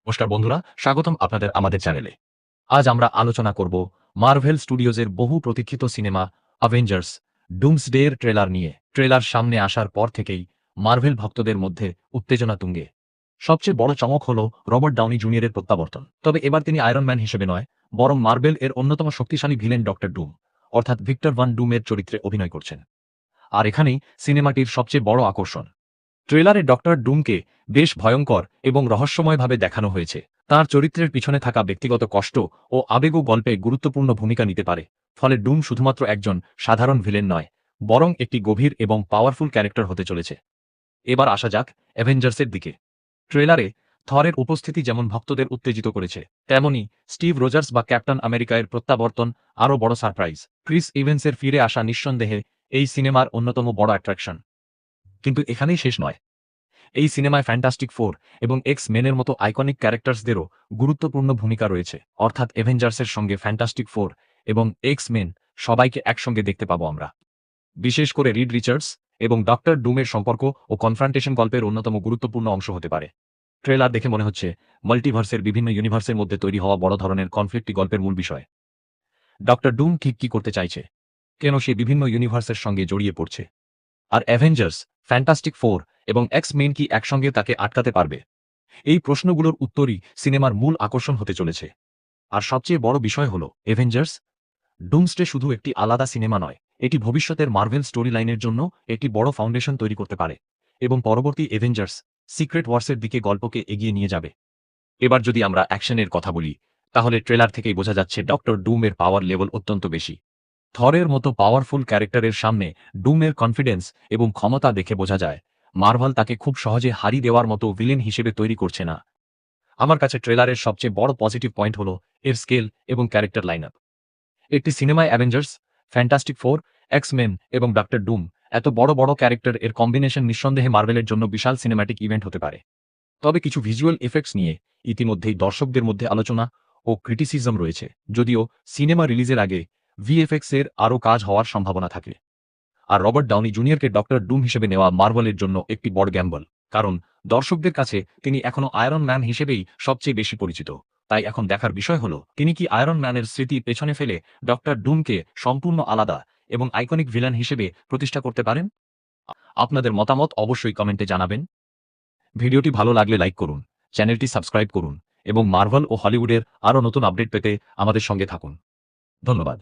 নমস্কার বন্ধুরা, স্বাগতম আপনাদের আমাদের চ্যানেলে। আজ আমরা আলোচনা করব মার্ভেল স্টুডিওজের বহু প্রতীক্ষিত সিনেমা অ্যাভেঞ্জার্স ডুমসডে এর ট্রেলার নিয়ে। ট্রেলার সামনে আসার পর থেকেই মার্ভেল ভক্তদের মধ্যে উত্তেজনা তুঙ্গে। সবচেয়ে বড় চমক হল রবার্ট ডাউনি জুনিয়রের প্রত্যাবর্তন। তবে এবার তিনি আয়রন ম্যান হিসেবে নয়, বরং মার্ভেল এর অন্যতম শক্তিশালী ভিলেন ডক্টর ডুম অর্থাৎ ভিক্টর ভান ডুমের চরিত্রে অভিনয় করছেন। আর এখানেই সিনেমাটির সবচেয়ে বড় আকর্ষণ। ট্রেলারে ডক্টর ডুমকে বেশ ভয়ঙ্কর এবং রহস্যময়ভাবে দেখানো হয়েছে। তার চরিত্রের পিছনে থাকা ব্যক্তিগত কষ্ট ও আবেগও গল্পে গুরুত্বপূর্ণ ভূমিকা নিতে পারে। ফলে ডুম শুধুমাত্র একজন সাধারণ ভিলেন নয়, বরং একটি গভীর এবং পাওয়ারফুল ক্যারেক্টার হতে চলেছে। এবার আসা যাক অ্যাভেঞ্জার্সের দিকে। ট্রেলারে থরের উপস্থিতি যেমন ভক্তদের উত্তেজিত করেছে, তেমনি স্টিভ রোজার্স বা ক্যাপ্টেন আমেরিকার প্রত্যাবর্তন আরও বড় সারপ্রাইজ। ক্রিস ইভেন্সের ফিরে আসা নিঃসন্দেহে এই সিনেমার অন্যতম বড় অ্যাট্রাকশন। কিন্তু এখানেই শেষ নয়। এই সিনেমায় ফ্যান্টাস্টিক ফোর এবং এক্স মেনের মতো আইকনিক ক্যারেক্টার্সদেরও গুরুত্বপূর্ণ ভূমিকা রয়েছে। অর্থাৎ অ্যাভেঞ্জার্সের সঙ্গে ফ্যান্টাস্টিক ফোর এবং এক্স মেন সবাইকে একসঙ্গে দেখতে পাবো আমরা। বিশেষ করে রিড রিচার্ডস এবং ডক্টর ডুমের সম্পর্ক ও কনফ্রান্টেশন গল্পের অন্যতম গুরুত্বপূর্ণ অংশ হতে পারে। ট্রেলার দেখে মনে হচ্ছে মাল্টিভার্সের বিভিন্ন ইউনিভার্সের মধ্যে তৈরি হওয়া বড় ধরনের কনফ্লিক্টই গল্পের মূল বিষয়। ডক্টর ডুম ঠিক কি করতে চাইছে, কেন সে বিভিন্ন ইউনিভার্সের সঙ্গে জড়িয়ে পড়ছে, আর অ্যাভেঞ্জার্স, ফ্যান্টাস্টিক ফোর এবং এক্স মেন কি একসঙ্গে তাকে আটকাতে পারবে? এই প্রশ্নগুলোর উত্তরই সিনেমার মূল আকর্ষণ হতে চলেছে। আর সবচেয়ে বড় বিষয় হল অ্যাভেঞ্জার্স ডুমসডে শুধু একটি আলাদা সিনেমা নয়, এটি ভবিষ্যতের মার্ভেল স্টোরি লাইনের জন্য একটি বড় ফাউন্ডেশন তৈরি করতে পারে এবং পরবর্তী অ্যাভেঞ্জার্স সিক্রেট ওয়ার্সের দিকে গল্পকে এগিয়ে নিয়ে যাবে। এবার যদি আমরা অ্যাকশনের কথা বলি, তাহলে ট্রেলার থেকেই বোঝা যাচ্ছে ডক্টর ডুমের পাওয়ার লেভেল অত্যন্ত বেশি। থরের মতো পাওয়ারফুল ক্যারেক্টারের সামনে ডুমের কনফিডেন্স এবং ক্ষমতা দেখে বোঝা যায় মার্ভেল তাকে খুব সহজে হারিয়ে দেওয়ার মতো ভিলেন হিসেবে তৈরি করছে না। আমার কাছে ট্রেলারের সবচেয়ে বড় পজিটিভ পয়েন্ট হল এর স্কেল এবং ক্যারেক্টার লাইন আপ। একটি সিনেমায় Avengers, Fantastic Four, X Men এবং ডক্টর ডুম এত বড় বড় ক্যারেক্টার এর কম্বিনেশন নিঃসন্দেহে মার্ভেলের জন্য বিশাল সিনেম্যাটিক ইভেন্ট হতে পারে। তবে কিছু ভিজুয়াল এফেক্টস নিয়ে ইতিমধ্যেই দর্শকদের মধ্যে আলোচনা ও ক্রিটিসিজম রয়েছে। যদিও সিনেমা রিলিজের আগে ভিএফএক্স এর আরও কাজ হওয়ার সম্ভাবনা থাকে। আর রবার্ট ডাউনি জুনিয়রকে ডক্টর ডুম হিসেবে নেওয়া মার্ভেলের জন্য একটি বড় গ্যাম্বল, কারণ দর্শকদের কাছে তিনি এখনও আয়রন ম্যান হিসেবেই সবচেয়ে বেশি পরিচিত। তাই এখন দেখার বিষয় হল তিনি কি আয়রন ম্যানের স্মৃতি পেছনে ফেলে ডক্টর ডুমকে সম্পূর্ণ আলাদা এবং আইকনিক ভিলেন হিসেবে প্রতিষ্ঠা করতে পারেন। আপনাদের মতামত অবশ্যই কমেন্টে জানাবেন। ভিডিওটি ভালো লাগলে লাইক করুন, চ্যানেলটি সাবস্ক্রাইব করুন এবং মার্ভেল ও হলিউডের আরও নতুন আপডেট পেতে আমাদের সঙ্গে থাকুন। ধন্যবাদ।